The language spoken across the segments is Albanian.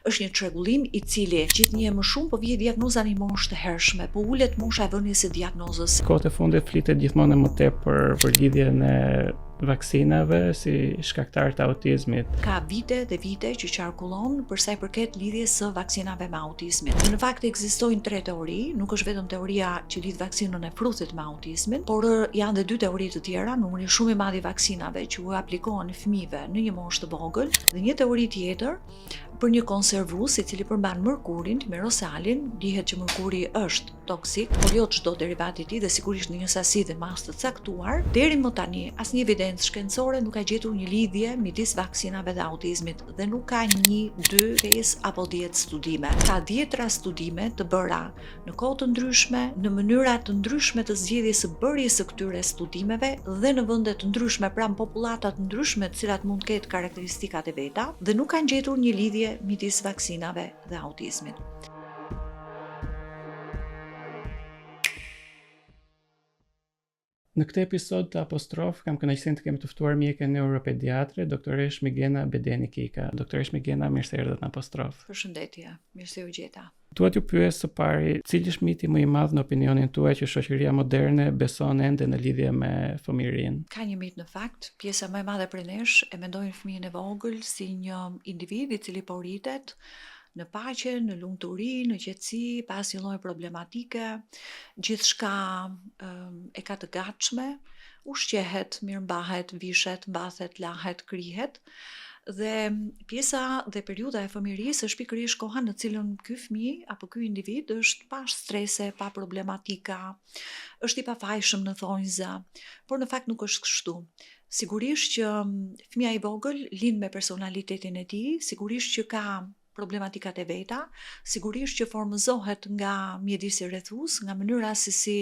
është një çrregullim i cili gjithnjë më shumë po vjen diagnoza në moshë të hershme, po ulet mosha e vënies së diagnozës. Kohët e fundit flitet gjithmonë më tepër për lidhjen e vaksinave si shkaktar të autizmit. Ka vite dhe vite që qarkullon për sa i përket lidhjes së vaksinave me autizmin. Në fakt ekzistojnë 3 teori, nuk është vetëm teoria që lidh vaksinën e frutit me autizmin, por janë dhe 2 teori të tjera, numri shumë i madh i vaksinave që u aplikohen fëmijëve në një moshë të vogël, dhe një teori tjetër për një konservues i cili përmban mërkurin, timerosalin, dihet që mërkuri është toksik, por jo çdo derivat i tij dhe sigurisht në një sasi dhe masë të caktuar. Deri më tani asnjë evidencë shkencore nuk ka gjetur një lidhje midis vaksinave dhe autizmit dhe nuk ka 1, 2, 5 apo 10 studime. Ka 10 studime të bëra në kohë të ndryshme, në mënyra të ndryshme të zgjedhjes së bërjes së këtyre studimeve dhe në vende të ndryshme pranë popullata të ndryshme të cilat mund të ketë karakteristikat e veta dhe nuk kanë gjetur një lidhje midis vaksinave dhe autizmit. Në këtë episod të Apostrof kam kënaqësinë të kem të ftuar mjekën neuropediatre, doktoresh Migena Bedeni Kika. Doktoresh Migena, mirë se erdhët në Apostrof. Përshëndetje, mirë se u gjeta. Dua t'ju pyes së pari, cili është miti më i madh në opinionin tuaj që shoqëria moderne beson ende në lidhje me fëmijërinë? Ka një mit në fakt, pjesa më e madhe prej nesh e mendojnë fëmijën e vogël si një individ i cili po rritet në paqe, në lumturi, në qetësi, pa asnjë lloj problematike, gjithçka e ka të gatshme, ushqehet, mirëmbahet, vishet, mbathet, lahet, krihet. Dhe pjesa dhe periudha e fëmijërisë është pikërisht koha në cilën ky fëmijë apo ky individ është pa strese, pa problematika, është i pafajshëm në thonjza, por në fakt nuk është kështu. Sigurisht që fëmia i vogël lind me personalitetin e tij, sigurisht që ka problematikat e veta, sigurisht që formëzohet nga mjedisi rrethues, nga mënyra se si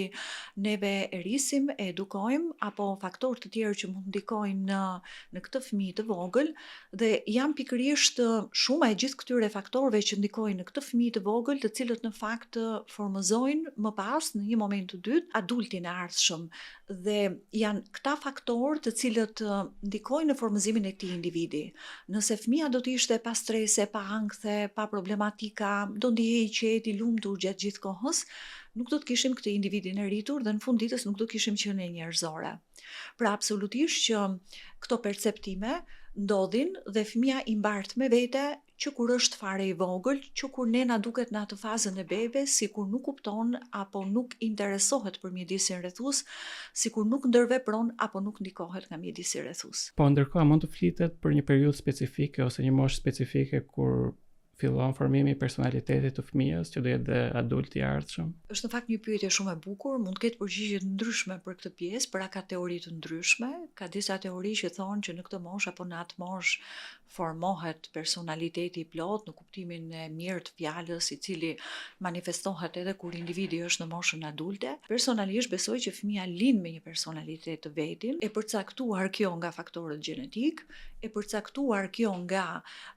neve e rrisim, e edukojmë, apo faktorë të tjerë që mund ndikojnë në këtë fëmijë të vogël, dhe janë pikërisht shuma e gjithë këtyre faktorëve që ndikojnë në këtë fëmijë të vogël, të cilët në fakt formëzojnë më pas në një moment të dytë adultin e ardhshëm. Dhe janë këta faktorë të cilët ndikojnë në formëzimin e këtij individi. Nëse fëmia do të ishte pa strese, pa ankth, pa problematika, do ndihej i qetë, i lumtur gjatë gjithë kohës, nuk do të kishim këtë individin e rritur dhe në fund ditës nuk do kishim qenë njerëzore. Pra absolutisht që këto perceptime ndodhin dhe fëmia i mbart me vete që kur është fare i vogël, që kur nena duket në atë fazën e bebes, sikur nuk kupton apo nuk interesohet për mjedisin rrethues, sikur nuk ndërvepron apo nuk ndikohet nga mjedisi rrethues. Po ndërkohë mund të flitet për një periudhë specifike ose një moshë specifike kur fillon formimi i personalitetit të fëmijës që do jetë dhe adult i ardhshëm? Është në fakt një pyetje shumë e bukur, mund të ketë përgjigje të ndryshme për këtë pjesë, pra ka teori të ndryshme, ka disa teori që thonë që në këtë moshë apo në atë moshë formohet personaliteti i plot në kuptimin e mirë të fjalës, i cili manifestohet edhe kur individi është në moshën adulte. Personalisht besoj që fëmia lind me një personalitet të vetin, e përcaktuar kjo nga faktorët gjenetik, e përcaktuar kjo nga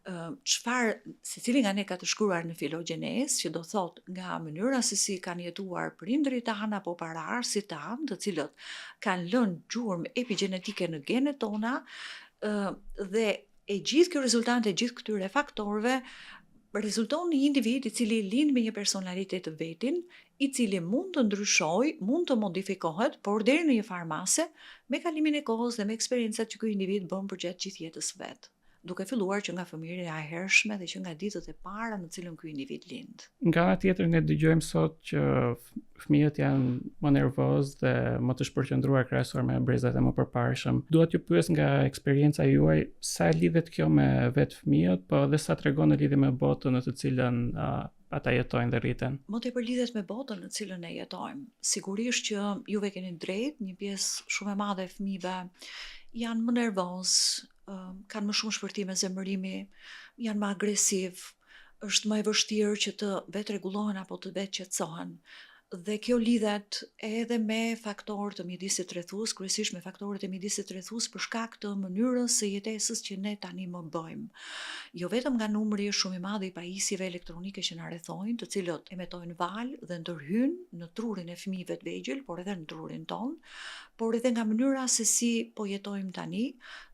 çfarë secili nga ne ka të shkruar në filogjenesë, që do thot nga mënyra se si kanë jetuar prindërit tanë apo paraardhësit tanë, të cilët kanë lënë gjurmë epigjenetike në genet tona, dhe e gjithë kjo rezultante e gjithë këtyre faktorëve rezulton një individ i cili lind me një personalitet të vetin, i cili mund të ndryshojë, mund të modifikohet, por deri në një farë mase, me kalimin e kohës dhe me eksperiencat që ky individ bën përgjatë gjithë jetës së vet, duke filluar që nga fëmijëria e hershme dhe që nga ditët e para në cilën ky individ lind. Nga ana tjetër ne dëgjojmë sot që fëmijët janë më nervozë dhe më të shpërqendruar krahasuar me brezat e mëparshëm. Dua t'ju pyes nga eksperienca juaj, sa lidhet kjo me vetë fëmijët, po edhe sa tregon në lidhje me botën në të cilën ata jetojnë dhe rriten? Më tepër lidhet me botën në cilën ne jetojmë. Sigurisht që juve keni drejtë, një pjesë shumë e madhe e fëmijëve janë më nervozë, kanë më shumë shpërtime zemërimi, janë më agresiv, është më e vështirë që të vetë rregullohen apo të vetë qetësohen. Dhe kjo lidhet edhe me faktorë të mjedisit rrethues, kryesisht me faktorët e mjedisit rrethues për shkak të mënyrës së jetesës që ne tani më bëjmë. Jo vetëm nga numri shumë i madh i pajisjeve elektronike që na rrethojnë, të cilët emitojnë valë dhe ndërhyjnë në trurin e fëmijëve të vegjël, por edhe në trurin ton, por edhe nga mënyra se si po jetojmë tani,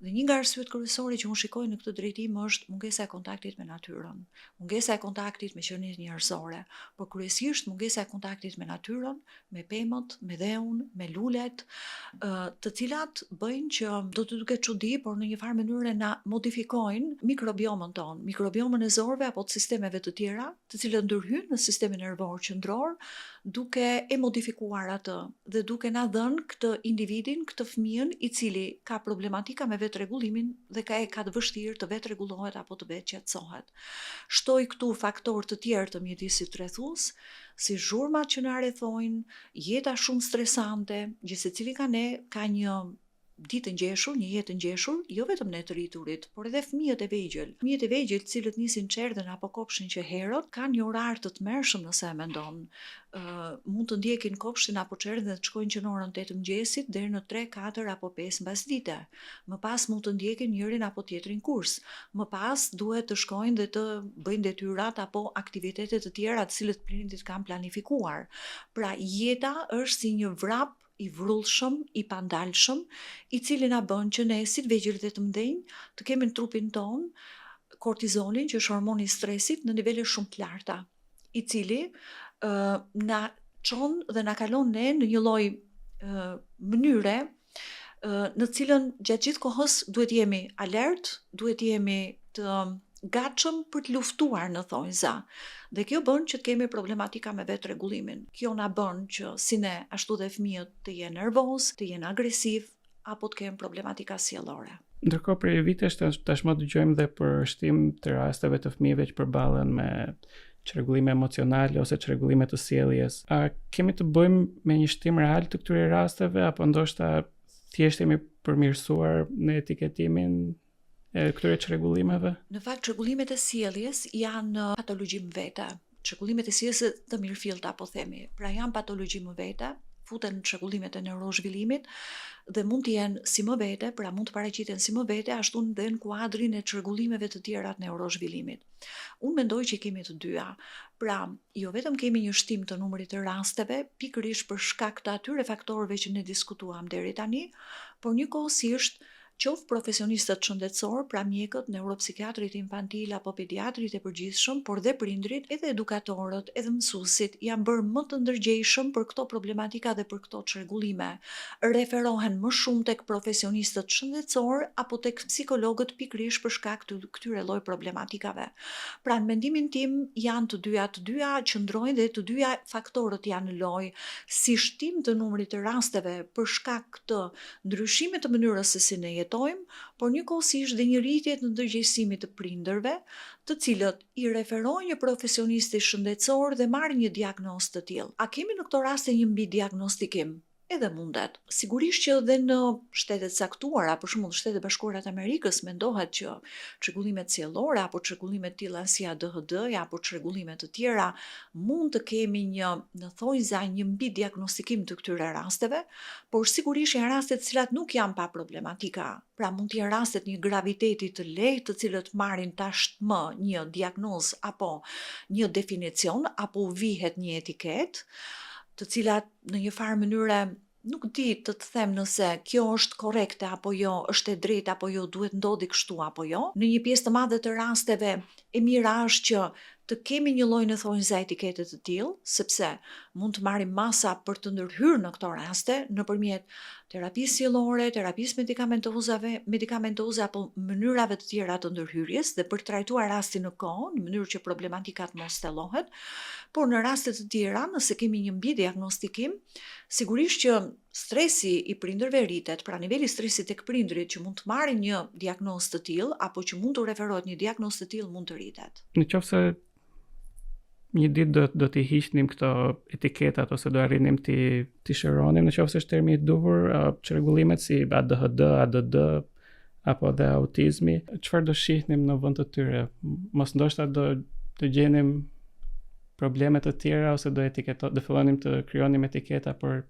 dhe një nga arsyet kryesore që unë shikoj në këtë drejtim është mungesa e kontaktit me natyrën, mungesa e kontaktit me qenit njerëzore, por kryesisht mungesa e kontaktit me natyrën, me pemët, me dheun, me lulet, të cilat bëjnë që do të duket çudi, por në një farë mënyrë na modifikojnë mikrobiomën tonë, mikrobiomën e zorëve apo të sistemeve të tjera, të cilët ndërhyjnë në sistemin nervor qendror, duke e modifikuar atë dhe duke na dhënë këtë individin, këtë fëmijën i cili ka problematika me vetrregullimin dhe ka të vështirë të vetrregullohet apo të vetë qetësohet. Shtoj këtu faktorë të tjerë të mjedisit rrethues, si zhurmat që na rrethojnë, jeta shumë stresante, gjithë secili nga ne ka një ditë ngjeshur, një jetë ngjeshur, jo vetëm ne të rriturit, por edhe fëmijët e vegjël. Fëmijët e vegjël, të cilët nisin çerdhen apo kopshin që herët, kanë një orar të tmerrshëm nëse e mendon. Mund të ndjekin kopshtin apo çerdhen dhe të shkojnë që në orën 8 të mëngjesit deri në 3, 4 apo 5 mbasdite. Më pas mund të ndjekin njërin apo tjetrin kurs. Më pas duhet të shkojnë dhe të bëjnë detyrat apo aktivitetet të tjera të cilët prindit kanë planifikuar. Pra jeta është si një vrap i vrullshëm, i pandalshëm, i cili na bën që ne si të vegjël dhe të mëdhenj të kemi në trupin ton kortizolin, që është hormoni i stresit, në nivele shumë të larta, i cili na çon dhe na kalon ne në një lloj mënyre në cilën gjatë gjithë kohës duhet jemi alert, duhet jemi të gatshëm për të luftuar në thonjza. Dhe kjo bën që të kemi problematika me vetrregullimin. Kjo na bën që si ne ashtu dhe fëmijët të jenë nervoz, të jenë agresiv apo të kemë problematika sjellore. Ndërkohë prej vitesh tashmë dëgjojmë dhe për shtim të rasteve të fëmijëve që përballen me çrregullime emocionale ose çrregullime të sjelljes. A kemi të bëjmë me një shtim real të këtyre rasteve apo ndoshta thjesht jemi përmirësuar në etiketimin e këtyre çrregullimeve? Në fakt çrregullimet e sjelljes janë patologji më vete. Çrregullimet e sjelljes të mirëfillta po themi. Pra janë patologji më vete, futen në çrregullimet e neurozhvillimit dhe mund të jenë si më vete, pra mund të paraqiten si më vete, ashtu edhe në kuadrin e çrregullimeve të tjera të neurozhvillimit. Unë mendoj që kemi të dyja. Pra, jo vetëm kemi një shtim të numrit të rasteve, pikërisht për shkak të atyre faktorëve që ne diskutuam deri tani, por njëkohësisht qoftë profesionistët shëndetësor, pra mjekët, neuropsikiatrit infantil apo pediatrit e përgjithshëm, por dhe prindrit, edhe edukatorët, edhe mësuesit janë bërë më të ndërgjegjshëm për këto problematika dhe për këto çrregullime. Referohen më shumë tek profesionistët shëndetësor apo tek psikologët pikërisht për shkak të këtyre lloj problematikave. Pra në mendimin tim janë të dyja qëndrojnë dhe të dyja faktorët janë në lojë si shtim të numrit të rasteve për shkak të ndryshimit të mënyrës se si ne jetojmë, por njëkohësisht dhe një rritje të ndërgjegjësimit të prindërve, të cilët i referojnë një profesionisti shëndetësor dhe marrin një diagnozë të tillë. A kemi në këto raste një mbidiagnostikim? Edhe mundet. Sigurisht që edhe në shtetet caktuara, për shembull Shtetet Bashkuara të Amerikës, mendohet që çrregullimet sjellore apo çrregullimet të tilla si ADHD-ja apo çrregullime të tjera mund të kemi në thonjza një mbidiagnostikim të këtyre rasteve, por sigurisht janë raste të cilat nuk janë pa problematika. Pra mund të jenë rastet një graviteti të lehtë, të cilët marrin tashmë një diagnozë apo një definicion apo vihet një etiketë, të cilat në një farë mënyre nuk di të them nëse kjo është korrekte apo jo, është e drejtë apo jo, duhet ndodhi kështu apo jo. Në një pjesë të madhe të rasteve e mira është që të kemi një lloj në thonjza etikete të tillë, sepse mund të marrim masa për të ndërhyrë në këto raste nëpërmjet terapisë sjellore, terapisë medikamentoze apo mënyrave të tjera të ndërhyrjes dhe për të trajtuar rastin në kohë në mënyrë që problematikat mos thellohet. Por në raste të tjera, nëse kemi një mbidiagnostikim, sigurisht që stresi i prindërve rritet, pra niveli i stresit tek prindrit që mund të marrin një diagnozë të tillë apo që mund të referohet një diagnozë të tillë mund të rritet. Nëse një ditë do t'i hiqnim këto etiketat ose do arrinim t'i shëronim, nëse është termi i duhur, çrregullimet si ADHD, ADD apo dhe autizmi, çfarë do shihnim në vend të tyre? Mos ndoshta do gjenim probleme të tjera ose do fillonim të krijonim etiketa për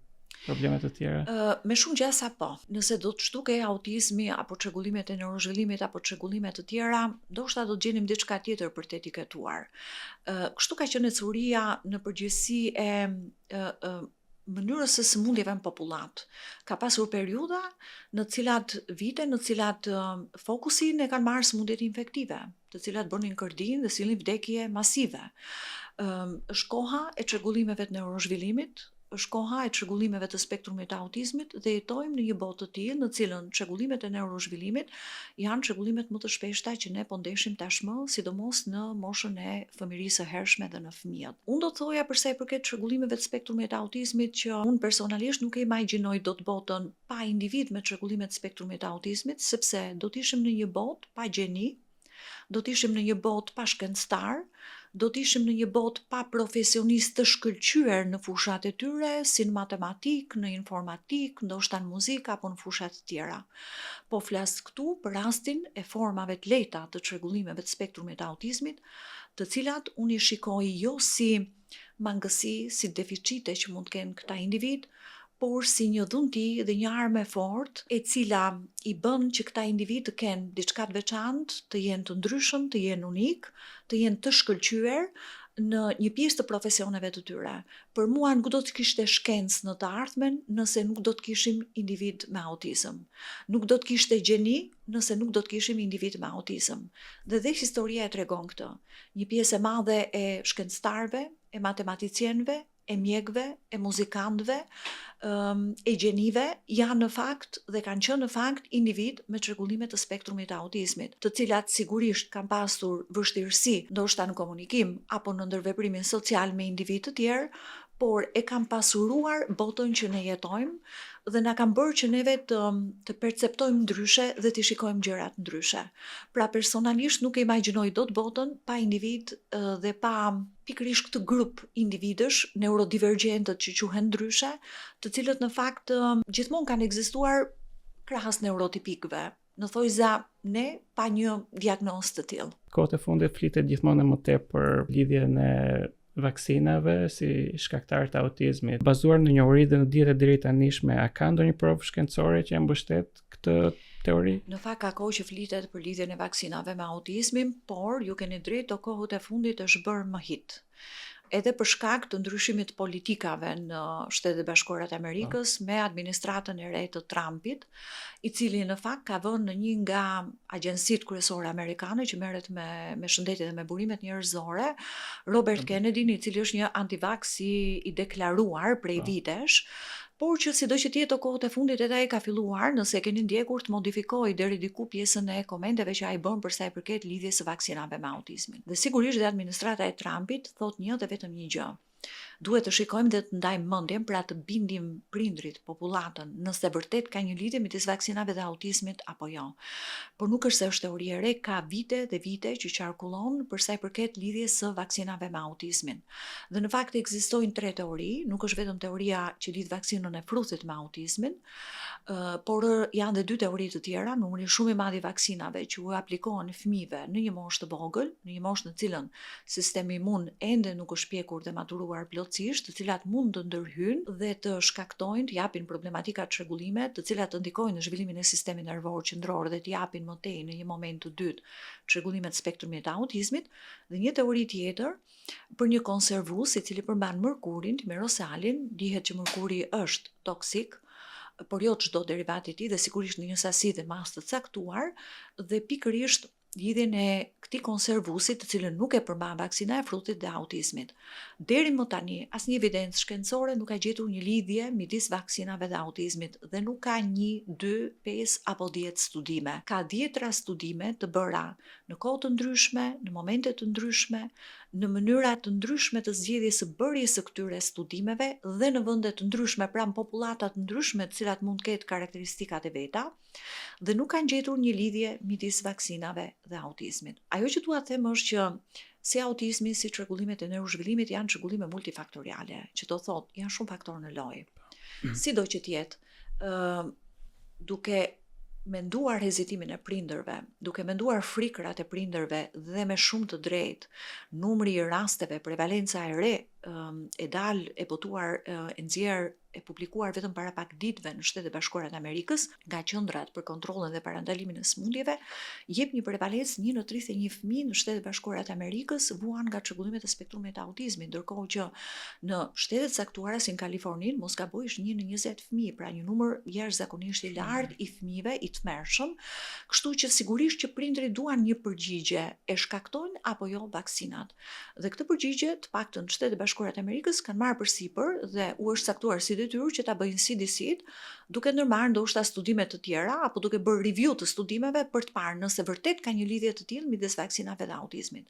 probleme të tjera? Me shumë gjasa po. Nëse do të shtukej autizmi apo çrregullimet e neurozhvillimit apo çrregullime të tjera, ndoshta do të gjenim diçka tjetër për të etiketuar. Kështu ka qenë ecuria në përgjithësi e mënyrës së sëmundjeve në popullat. Ka pasur periudha në të cilat fokusin e kanë marrë sëmundjet infektive, të cilat bënin kërdin dhe sillnin vdekje masive. Është koha e çrregullimeve të neurozhvillimit, është koha e çrregullimeve të spektrumit të autizmit dhe jetojmë në një botë të tillë në cilën çrregullimet e neurozhvillimit janë çrregullimet më të shpeshta që ne po ndeshim tashmë, sidomos në moshën e fëmijërisë së hershme dhe në fëmijët. Unë do të thoja për sa i përket çrregullimeve të spektrumit të autizmit që unë personalisht nuk e imagjinoj dot botën pa individ me çrregullime të spektrumit të autizmit, sepse do të ishim në një botë pa gjeni, do të ishim në një botë pa shkencëtar, do të ishim në një botë pa profesionistë të shkëlqyer në fushat e tyre, si në matematik, në informatik, ndoshta në muzikë apo në fushat të tjera. Po flas këtu për rastin e formave të lehta të çrregullimeve të spektrumit të autizmit, të cilat unë i shikoj jo si mangësi, si deficite që mund të kenë këta individ, por si një dhunti dhe një armë e fortë e cila i bën që këta individ të kenë diçka të veçantë, të jenë të ndryshëm, të jenë unik, të jenë të shkëlqyer në një pjesë të profesioneve të tyre. Për mua nuk do të kishte shkencë në të ardhmen nëse nuk do të kishim individ me autizëm. Nuk do të kishte gjeni nëse nuk do të kishim individ me autizëm. Dhe historia e tregon këtë. Një pjesë e madhe e shkencëtarëve, e matematicienëve, e mjekëve, e muzikantëve, e gjenive janë në fakt dhe kanë qenë në fakt individ me çrregullime të spektrumit të autizmit, të cilat sigurisht kanë pasur vështirësi, ndoshta në komunikim apo në ndërveprimin social me individ të tjerë, por e kanë pasuruar botën që ne jetojmë dhe na kanë bërë që neve të perceptojmë ndryshe dhe të shikojmë gjërat ndryshe. Pra personalisht nuk e imagjinoj dot botën pa individ dhe pa pikërisht këtë grup individësh neurodivergjentët që quhen ndryshe, të cilët në fakt gjithmonë kanë ekzistuar krahas neurotipikëve. Në thojza ne pa një diagnozë të tillë. Kohët e fundit flitet gjithmonë më tepër lidhjen e vaksinave si shkaktar të autizmit. Bazuar në njohuri dhe në dijet e drejtanishme, a ka ndonjë provë shkencore që e mbështet këtë teori? Në fakt ka kohë që flitet për lidhjen e vaksinave me autizmin, por ju keni drejtë, kohët e fundit është bërë më hit. Edhe për shkak të ndryshimit politikave në Shtetet e Bashkuara të Amerikës me administratën e re të Trumpit, i cili në fakt ka vënë në një nga agjencitë kryesore amerikane që merret me shëndetjen dhe me burimet njerëzore, Robert Kennedy, i cili është një antivaks i deklaruar prej vitesh, por që sido që tjetë kohët e fundit edhe ai ka filluar, nëse keni ndjekur, të modifikojë deri diku pjesën e komenteve që ai bën për sa i përket lidhjes së vaksinave me autizmin. Dhe sigurisht dhe administrata e Trumpit thot një dhe vetëm një gjë. Duhet të shikojmë dhe të ndajmë mendjen pra të bindim prindrit, popullatën, nëse vërtet ka një lidhje midis vaksinave dhe autizmit apo jo. Por nuk është se është teori e re, ka vite dhe vite që qarkullon për sa i përket lidhjes së vaksinave me autizmin. Dhe në fakt ekzistojnë 3 teori, nuk është vetëm teoria që lidh vaksinën e fruthit me autizmin, por janë dhe 2 teori të tjera, numri shumë i madh i vaksinave që u aplikohen fëmijëve në një moshë të vogël, në një moshë në cilën sistemi imun ende nuk është pjekur dhe maturuar plotësisht, të cilat mund të ndërhyjnë dhe të shkaktojnë, të japin problematika të çrregullime, të cilat të ndikojnë në zhvillimin e sistemit nervor qendror dhe të japin më tej në një moment të dytë çrregullimet të spektrumit të autizmit, dhe një teori tjetër për një konservues i cili përmban mërkurin, timerosalin, dihet që mërkuri është toksik, por jo çdo derivat i tij dhe sigurisht në një sasi dhe masë të caktuar, dhe pikërisht lidhjen e këtij konservuesi të cilën nuk e përmban vaksina e frutit dhe autizmit. Deri më tani asnjë evidencë shkencore nuk ka gjetur një lidhje midis vaksinave dhe autizmit dhe nuk ka 1, 2, 5 apo 10 studime. Ka 10 studime të bëra në kohë të ndryshme, në momente të ndryshme, në mënyra të ndryshme të zgjedhjes së bërjes së këtyre studimeve dhe në vende të ndryshme, pra në popullata të ndryshme të cilat mund të ketë karakteristikat e veta, dhe nuk kanë gjetur një lidhje midis vaksinave dhe autizmit. Ajo që dua të them është që si autizmi, si çrregullimet e neurozhvillimit janë çrregullime multifaktoriale, që do thotë janë shumë faktorë në lojë. Sido që të jetë, duke menduar hezitimin e prindërve, duke menduar frikrat e prindërve dhe me shumë të drejtë, numri i rasteve, prevalenca e re e dalë, e botuar, e nxjerr, e publikuar vetëm para pak ditëve në Shtetet Bashkuara të Amerikës nga qendrat për kontrollin dhe parandalimin e sëmundjeve, jep një prevalencë 1 në 31 fëmijë në Shtetet Bashkuara të Amerikës vuan nga çrregullimet e spektrumit të autizmit, ndërkohë që në shtetet caktuara si në Kaliforni, mos gaboj, është 1 në 20 fëmijë, pra një numër jashtëzakonisht i lartë i fëmijëve i tmerrshëm, kështu që sigurisht që prindrit duan një përgjigje, e shkaktojnë apo jo vaksinat. Dhe këtë përgjigje, të paktën në Shtetet Bashkuara të Amerikës kanë marrë përsipër dhe u është caktuar si detyrë që ta bëjnë CDC-t, duke ndërmarrë ndoshta studime të tjera apo duke bërë review të studimeve për të parë nëse vërtet ka një lidhje të tillë midis vaksinave dhe autizmit.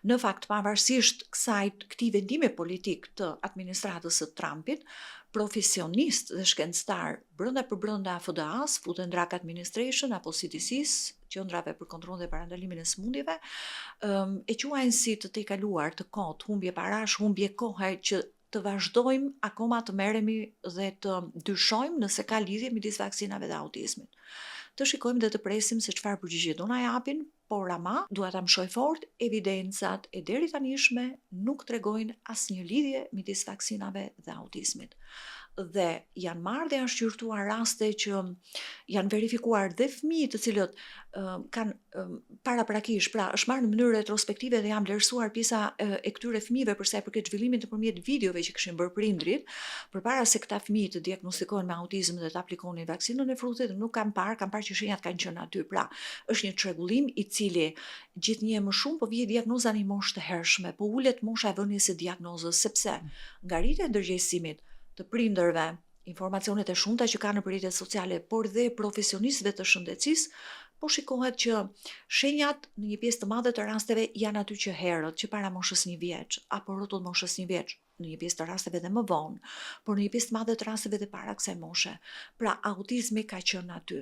Në fakt, pavarësisht këtij vendimi politik të administratës së Trumpit, profesionistë dhe shkencëtar brenda FDA-s, Food and Drug Administration apo CDC-s, qendrave për kontrollin dhe parandalimin e sëmundjeve, e quajnë si të tejkaluar të kohë, humbje parash, humbje kohe që të vazhdojmë akoma të merremi dhe të dyshojmë nëse ka lidhje midis vaksinave dhe autizmit. Të shikojmë dhe të presim se çfarë përgjigje do na japin, por ama dua ta mshoj fort, evidencat e deri tanishme nuk tregojnë asnjë lidhje midis vaksinave dhe autizmit. Dhe janë marrë dhe janë shqyrtuar raste që janë verifikuar dhe fëmijë të cilët kanë paraprakisht, pra është marrë në mënyrë retrospektive dhe janë vlerësuar pjesa e këtyre fëmijëve për sa i përket zhvillimit nëpërmjet videove që kishin bërë prindrit, përpara se këta fëmijë të diagnostikohen me autizëm dhe të aplikonin vaksinën e frutit, nuk kanë parë që shenjat kanë qenë aty. Pra, është një çrregullim i cili gjithnjë më shumë po vije diagnoza në moshë të hershme, po ulet mosha e vënies së diagnozës, sepse ngaritja e ndërgjegjësimit të prindërve, informacionet e shumta që kanë në rrjetet sociale, por dhe profesionistëve të shëndetësisë, po shikohet që shenjat në një pjesë të madhe të rasteve janë aty që herët, që para moshës 1 vjeç, apo rrotull moshës 1 vjeç, në një pjesë të rasteve dhe më vonë, por në një pjesë të madhe të rasteve dhe para kësaj moshe. Pra, autizmi ka qenë aty.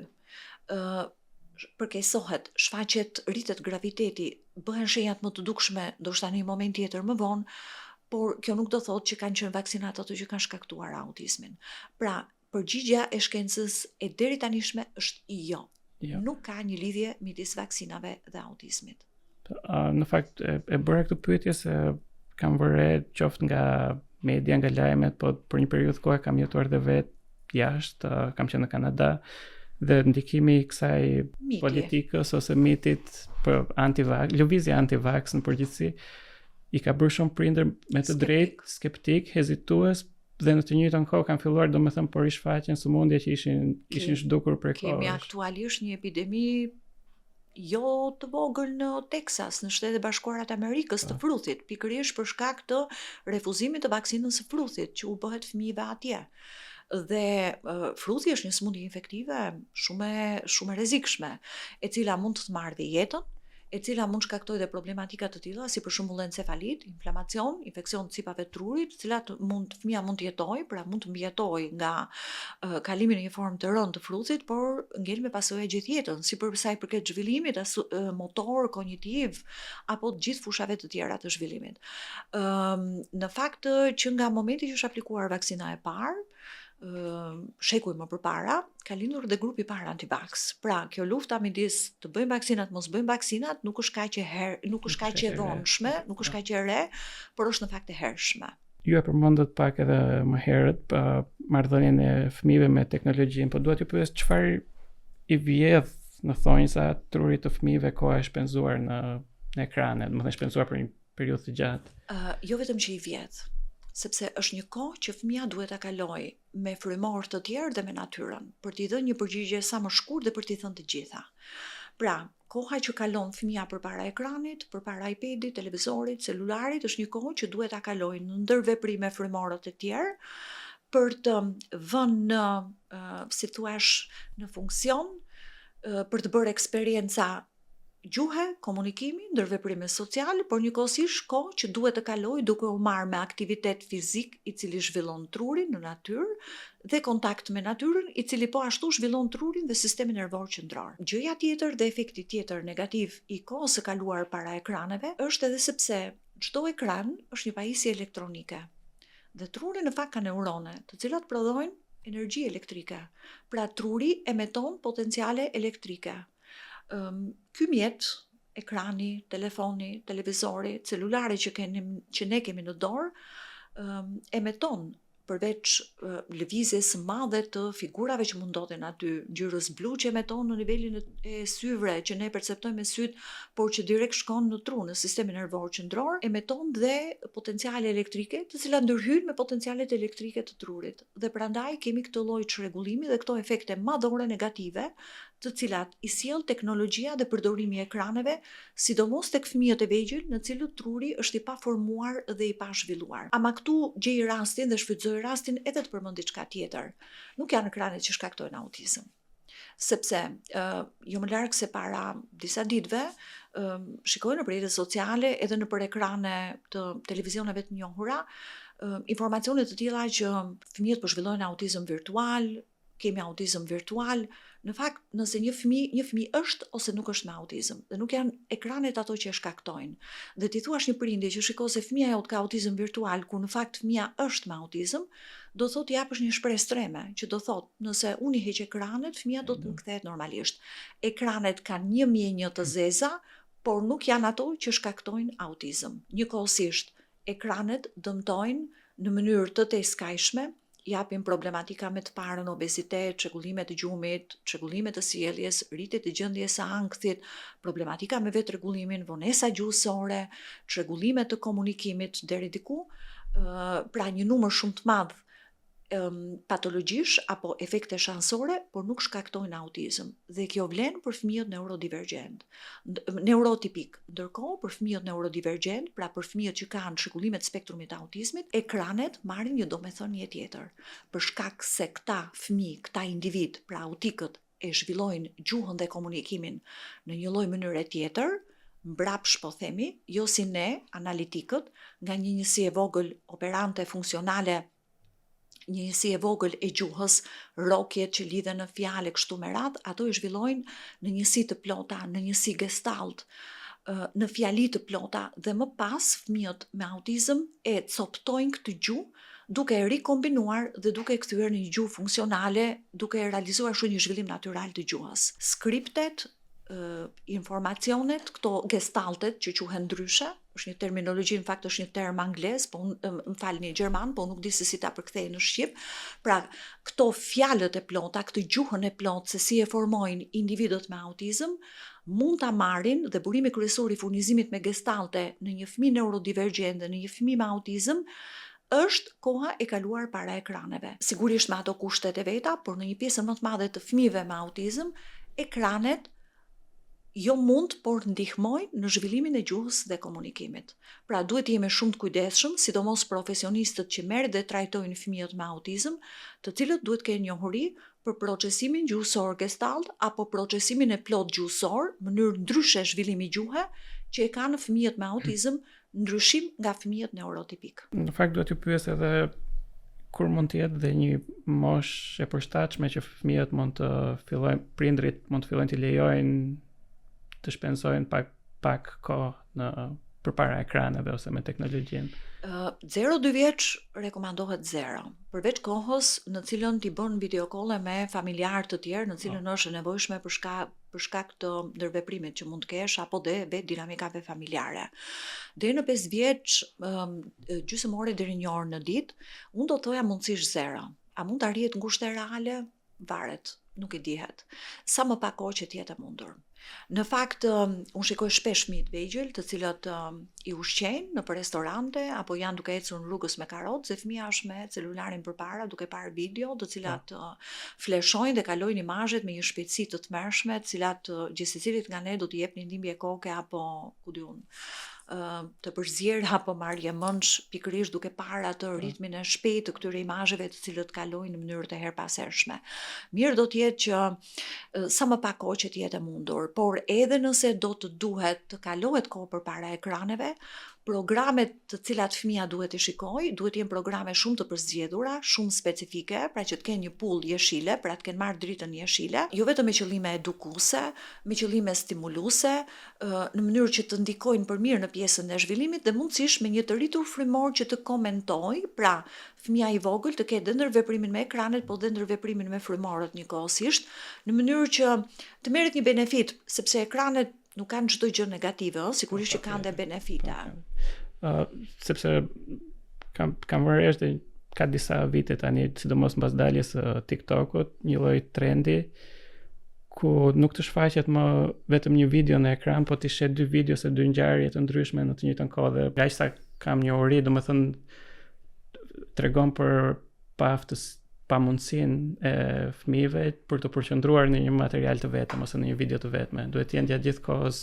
Përkeqësohet, shfaqet, rritet graviteti, bëhen shenjat më të dukshme, ndoshta në një moment tjetër më vonë, por kjo nuk do thotë që kanë qenë vaksinat ato që kanë shkaktuar autizmin. Pra, përgjigjja e shkencës e deri tanishme është jo. Nuk ka një lidhje midis vaksinave dhe autizmit. Në fakt, e bëra këtë pyetje se kam vëre qoftë nga media, nga lajmet, po për një periudhë kohë kam jetuar dhe vetë jashtë, kam qenë në Kanada, dhe ndikimi i kësaj politikës ose mitit për lëvizje anti-vax në përgjithësi, i ka bërë shumë prindër me të drejtë skeptik, hezitues, dhe në të njëjtën kohë kanë filluar domethënë po rishfaqen sëmundje që ishin zhdukur prej kohësh. Kemi aktualisht një epidemi jo të vogël në Texas, në Shtetet Bashkuara të Amerikës, të fruthit, pikërisht për shkak të refuzimit të vaksinës së fruthit që u bëhet fëmijëve atje. Dhe fruthi është një sëmundje infektive shumë e rrezikshme, e cila mund të marrë jetën, e cila mund shkaktojë dhe problematika të tilla, si për shembull encefalit, inflamacion, infeksion të cipave të trurit, të cilat fëmia mund të jetojë, pra mund të mbijetojë nga kalimi në një formë të rëndë të fruthit, por ngel me pasojë gjithë jetën, si për sa i përket zhvillimit motor, kognitiv, apo të gjithë fushave të tjera të zhvillimit. Në fakt që nga momenti që është aplikuar vaksina e parë, shekuj më përpara, ka lindur dhe grupi parë anti-vax. Pra, kjo lufta midis të bëjmë vaksinat, mos bëjmë vaksinat, nuk është kaq e vonshme, nuk është kaq e re, por është në fakt e hershme. Ju e përmendët pak edhe më herët marrëdhënien e fëmijëve me teknologjinë, po dua t'ju pyes çfarë i vjedh në thonjza trurit të fëmijëve koha e shpenzuar në ekrane, domethënë shpenzuar për një periudhë të gjatë. Jo vetëm që i vjedh, sepse është një kohë që fëmia duhet ta kalojë me frymorë të tjerë dhe me natyrën, për t'i dhënë një përgjigje sa më shkurtë dhe për t'i thënë të gjitha. Pra, koha që kalon fëmia përpara ekranit, përpara iPadit, televizorit, celularit, është një kohë që duhet ta kalojë në ndërveprim me frymorët e tjerë, për të vënë në, si thuash, në funksion, për të bërë eksperjenca gjuhe, komunikimi, ndërveprime social, por njëkohësisht kohë që duhet të kalojë duke u marrë me aktivitet fizik i cili zhvillon trurin në natyrë dhe kontakt me natyrën i cili po ashtu zhvillon trurin dhe sistemin nervor qendror. Gjëja tjetër dhe efekti tjetër negativ i kohës së kaluar para ekraneve është edhe sepse çdo ekran është një pajisje elektronike. Dhe truri në fakt ka neurone, të cilat prodhojnë energji elektrike. Pra truri emeton potenciale elektrike. Ky mjet, ekrani, telefoni, televizori, celulari që ne kemi në dorë, emeton përveç lëvizjes së madhe të figurave që mund ndodhen aty, ngjyrës blu që emeton në nivelin e syve që ne perceptojmë me syt, por që direkt shkon në tru, në sistemin nervor qendror, emeton dhe potenciale elektrike, të cilat ndërhyjnë me potencialet elektrike të trurit. Dhe prandaj kemi këtë lloj çrregullimi dhe këto efekte madhore negative, të cilat i sjell teknologjia dhe përdorimi i ekraneve, sidomos tek fëmijët e vegjël, në cilët truri është i paformuar dhe i pazhvilluar. Ama këtu gjej rastin dhe shfrytëzoj rastin edhe të përmend diçka tjetër. Nuk janë ekranet që shkaktojnë autizëm. Sepse jo më larg se para disa ditëve, shikoj në rrjetet sociale edhe nëpër ekrane të televizioneve të njohura, informacione të tilla që fëmijët po zhvillojnë autizëm virtual, kemi autizëm virtual. Në fakt, nëse një fëmijë është ose nuk është me autizëm, dhe nuk janë ekranet ato që e shkaktojnë. Dhe ti thuash një prindi që shiko se fëmia jot ka autizëm virtual, kur në fakt fëmia është me autizëm, do thotë japësh një shpresë extreme, që do thotë nëse unë i heq ekranet, fëmia do të kthehet normalisht. Ekranet kanë një mjenjë të zeza, por nuk janë ato që shkaktojnë autizëm. Njëkohësisht, ekranet dëmtojnë në mënyrë të teskajshme, japin problematika me të parën, obezitet, çrregullime të gjumit, çrregullime të sjelljes, rritje të gjendjes së ankthit, problematika me vetrregullimin, vonesa gjuhësore, çrregullime të komunikimit deri diku, pra një numër shumë të madh patologjish apo efekte shansore, por nuk shkaktojnë autizëm. Dhe kjo vlen për fëmijët neurotipik. Ndërkohë për fëmijët neurodivergjent, pra për fëmijët që kanë çrregullime të spektrumit të autizmit, ekranet marrin një domethënie tjetër. Për shkak se këta fëmijë, këta individ, pra autikët, e zhvillojnë gjuhën dhe komunikimin në një lloj mënyre tjetër, mbrapsh po themi, jo si ne, analitikët, nga një njësi e vogël operante funksionale, një njësi e vogël e gjuhës, rokjet që lidhen në fjalë kështu me radhë, ato i zhvillojnë në njësi të plota, në njësi gestalt, në fjali të plota, dhe më pas fëmijët me autizëm e coptojnë këtë gjuhë duke e rikombinuar dhe duke e kthyer në një gjuhë funksionale, duke e realizuar një zhvillim natyral të gjuhës. Skriptet, informacionet, këto gestaltet që quhen ndryshe, është një terminologji, në fakt është një term anglez, po një gjerman, po nuk di se si ta përkthej në shqip. Pra, këto fjalët e plota, këtë gjuhën e plotë se si e formojnë individët me autizëm, mund ta marrin, dhe burimi kryesor i furnizimit me gestalte në një fëmijë neurodivergjent dhe në një fëmijë me autizëm është koha e kaluar para ekraneve. Sigurisht me ato kushtet e veta, por në një pjesën më të madhe të fëmijëve me autizëm, ekranet jo mund, por ndihmojnë në zhvillimin e gjuhës dhe komunikimit. Pra duhet të jemi shumë të kujdesshëm, sidomos profesionistët që merren dhe trajtojnë fëmijët me autizëm, të cilët duhet kenë njohuri për procesimin gjuhësor gestalt apo procesimin e plot gjuhësor, mënyrë ndryshe zhvillimi gjuhe që e kanë fëmijët me autizëm, ndryshim nga fëmijët neurotipik. Në fakt duhet t'ju pyes edhe kur mund të jetë dhe një moshë e përshtatshme që fëmijët mund të fillojnë, prindrit mund të fillojnë të lejojnë të shpenzojnë pak kohë përpara ekraneve ose me teknologjinë. 0-2 vjeç rekomandohet 0. Përveç kohës në cilën t'i bën videokolle me familjarë të tjerë, në cilën është e nevojshme për shkak të ndërveprimit që mund të kesh apo dhe vetë dinamikave familjare. Deri në 5 vjeç, gjysmë ore deri 1 orë në ditë, unë do thoja mundësisht 0. A mund të arrihet ngushte reale? Varet, nuk i dihet. Sa më pak kohë që t'jetë e mundur. Në fakt, unë shikoj shpesh fëmijë të vegjël, të cilët i ushqejnë në restorante apo janë duke ecur në rrugës me karrotë, se fëmia është me celularin përpara duke parë video, të cilat fleshojnë dhe kalojnë imazhet me një shpejtësi të tmerrshme, të cilat gjithsecilit nga ne do t'i jepnin dhimbje koke apo ku di unë, të përzierë apo marrje mendsh, pikërisht duke parë atë ritmin e shpejtë të këtyre imazheve të cilët kalojnë në mënyrë të herpashershme. Mirë do të jetë që sa më pak kohë që të jetë e mundur, por edhe nëse do të duhet të kalohet kohë përpara ekraneve, Programet të cilat fëmia duhet të shikojë, duhet të jenë programe shumë të përzgjedhura, shumë specifike, pra që të kenë një pull jeshile, pra të kenë marrë dritën jeshile, jo vetëm me qëllime edukuese, me qëllime stimuluese, në mënyrë që të ndikojnë për mirë në pjesën e zhvillimit dhe mundësisht me një të rritur frymor që të komentojë, pra fëmia i vogël të ketë dhe ndërveprimin me ekranet, po dhe ndërveprimin me frymorët njëkohësisht, në mënyrë që të merret një benefit, sepse ekranet nuk kanë çdo gjë negative, sigurisht që kanë dhe benefite. Sepse kam vërejsh dhe ka disa vite tani, sidomos mbas daljes së TikTokut, një lloj trendi ku nuk të shfaqet më vetëm një video në ekran, po të shet 2 video ose 2 ngjarje të ndryshme në të njëjtën kohë dhe aq sa kam një uri, domethënë tregon për pamundësinë e fëmijëve për të përqendruar në një material të vetëm ose në një video të vetme. Duhet të jenë gjatë gjithë kohës,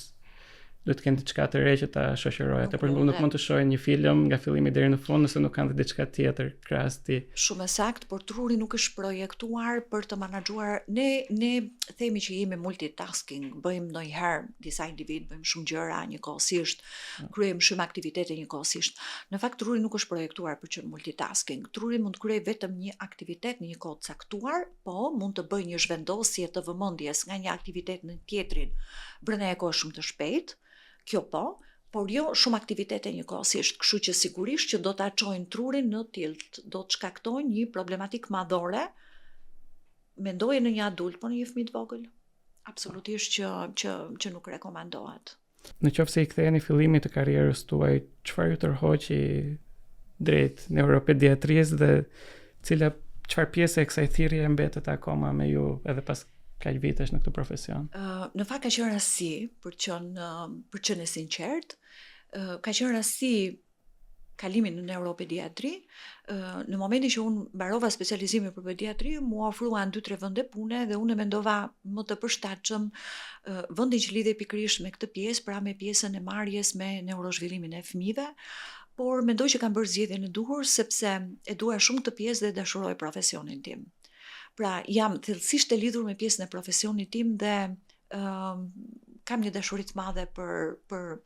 duhet të kenë diçka të re që ta shoqërojë. Për shembull, nuk mund të shohin një film nga fillimi deri në fund nëse nuk kanë diçka tjetër krahas tij. Shumë saktë, por truri nuk është projektuar për të menaxhuar. Ne themi që jemi multitasking, bëjmë ndonjëherë disa individ, bëjmë shumë gjëra njëkohësisht, kryejmë shumë aktivitete njëkohësisht. Në fakt truri nuk është projektuar për qenë multitasking. Truri mund të kryejë vetëm një aktivitet në një kohë të caktuar, po mund të bëjë një zhvendosje të vëmendjes nga një aktivitet në tjetrin brenda një kohë shumë të shpejtë. Kjo po, por jo shumë aktivitete njëkohësisht, kështu që sigurisht që do ta çojnë trurin në tilt, do të shkaktojnë një problematik madhore, mendoje në një adult, po në një fëmijë të vogël, absolutisht që nuk rekomandohet. Në qoftë se i ktheheni fillimit të karrierës tuaj, çfarë ju tërhoqi drejt neuropediatrisë dhe çfarë pjesë e kësaj thirrje mbetet akoma me ju edhe pas kaq vitesh në këtë profesion? Në fakt ka qenë rasti, për qenë e sinqert, ka qenë rasti kalimin në neuropediatri. Në momentin që unë mbarova specializimin për pediatri, mua ofruan 2-3 vende pune dhe unë mendova më të përshtatshëm vendin që lidhej pikërisht me këtë pjesë, pra me pjesën e marrjes me neurozhvillimin e fëmijëve, por mendoj që kam bërë zgjedhjen e duhur sepse e dua shumë këtë pjesë dhe dashuroj profesionin tim. Pra, jam thellësisht e lidhur me pjesën e profesionit tim dhe kam një dashuri të madhe për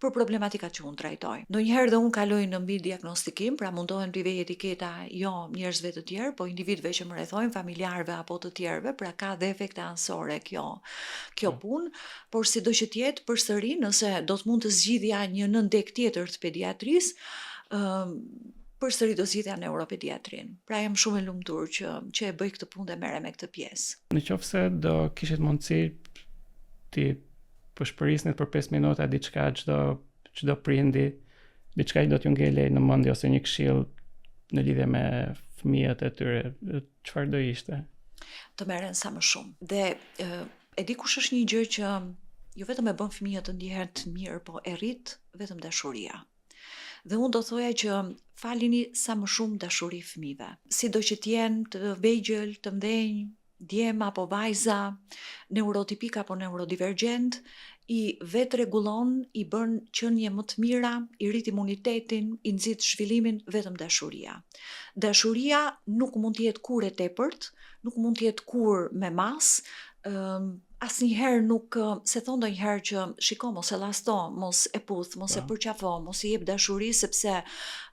problematikat që unë trajtoj. Ndonjëherë dhe unë kaloj në mbi diagnostikim, pra mundohen të vej etiketa jo njerëzve të tjerë, po individëve që më rrethojnë, familjarëve apo të tjerëve, pra ka dhe efekte anësore kjo punë, por sido që të jetë përsëri nëse do të mund të zgjidhja një nëndek tjetër të pediatrisë, përsëri do zgjidhja neuropediatrin. Pra jam shumë e lumtur që e bëj këtë punë dhe merrem me këtë pjesë. Në qoftë se do kishit mundësi ti përshpërisnit për 5 minuta diçka çdo prindi, diçka që do t'ju ngelej në mendje ose një këshill në lidhje me fëmijët e tyre, çfarë do ishte? Të merren sa më shumë. Dhe e di kush është një gjë që jo vetëm e bën fëmijët të ndihen të mirë, po e rrit vetëm dashuria. Dhe unë do thoja që falini sa më shumë dashuri fëmijëve. Sido që t'jenë të vegjël, të mdhenj, djem apo vajza, neurotipik apo neurodivergjent, i vetë rregullon, i bën qenie më të mira, i rrit imunitetin, i nxit zhvillimin vetëm dashuria. Dashuria nuk mund të jetë kur e tepërt, nuk mund të jetë kur me mas, asnjëherë nuk, se thon ndonjëherë që shiko mos e llasto, mos e puth, mos e përqafo, mos i jep dashuri sepse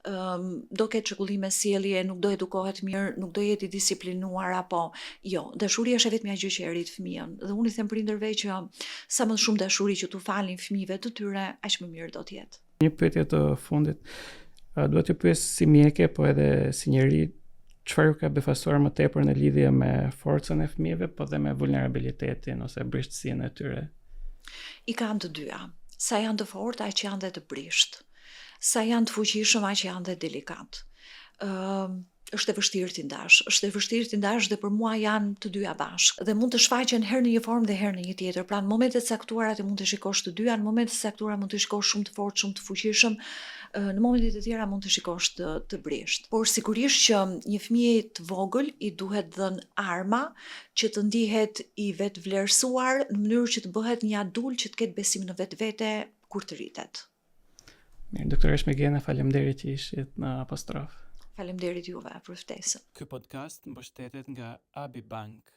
do ketë çrregullime sjellje, nuk do edukohet mirë, nuk do jetë i disiplinuar apo jo. Dashuria është vetëm ajo që e rrit fëmijën. Dhe unë i them prindërve që sa më shumë dashuri që t'u falin fëmijëve të tyre, aq më mirë do të jetë. Një pyetje të fundit. Dua t'ju pyes si mjeke, po edhe si njeri, çfarë ka befasuar më tepër në lidhje me forcën e fëmijëve, po dhe me vulnerabilitetin ose brishtësinë e tyre? I kanë të dyja. Sa janë të fortë, aq janë dhe të brisht. Sa janë të fuqishëm, aq janë dhe delikat. Është e vështirë t'i ndash, dhe për mua janë të dyja bashkë. Dhe mund të shfaqen herë në një formë dhe herë në një tjetër. Pra në momentet e caktuara ti mund të shikosh të dyja, në momentet e caktuara mund të shikosh shumë të fortë, shumë të fuqishëm, në momentet e tjera mund të shikosh të brisht. Por sigurisht që një fëmijë të vogël i duhet dhënë arma që të ndihet i vetvlerësuar në mënyrë që të bëhet një adult që të ketë besim në vetvete kur të rritet. Mirë, doktoresh Megena, faleminderit që ishit në Apostrof. Faleminderit juve për ftesën. Ky podcast mbështetet nga Abi Bank.